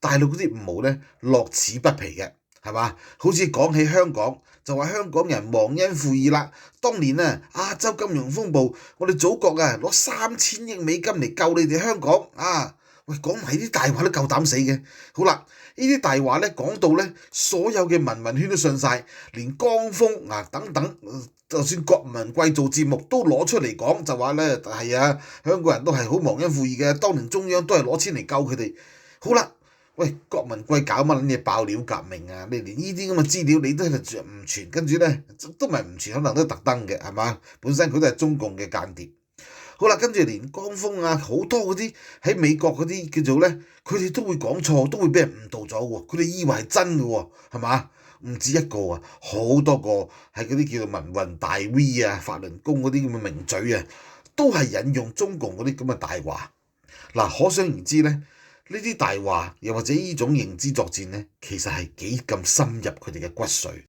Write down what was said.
大陸嗰啲五毛咧樂此不疲嘅，係嘛？好似講起香港，就話香港人忘恩負義啦。當年啊亞洲金融風暴，我哋祖國啊攞3000億美金嚟救你哋香港啊！喂，講埋啲大話都夠膽死嘅。好啦，呢啲大話咧講到咧，所有嘅文圈都信晒，連江峰啊等等，就算郭文貴做節目都攞出嚟講，就話咧係啊，香港人都係好忘恩負義嘅，當年中央都係攞錢嚟救佢哋。好啦，喂，郭文貴搞乜撚嘢爆料革命啊？你連呢啲咁嘅資料你都喺度唔傳，跟住咧都唔係唔傳，可能都特登嘅，係嘛？本身佢都係中共嘅間諜。好啦，跟住連江峰啊，好多嗰啲喺美國嗰啲叫做咧，佢哋都會講錯，都會俾人誤導咗喎。佢哋以為係真嘅喎，係嘛？唔止一個啊，好多個係嗰啲叫做民運大 V 啊、法輪功嗰啲咁嘅名嘴啊，都係引用中共嗰啲咁嘅大話。嗱，可想而知咧，呢啲大話又或者呢種認知作戰咧，其實係幾咁深入佢哋嘅骨髓。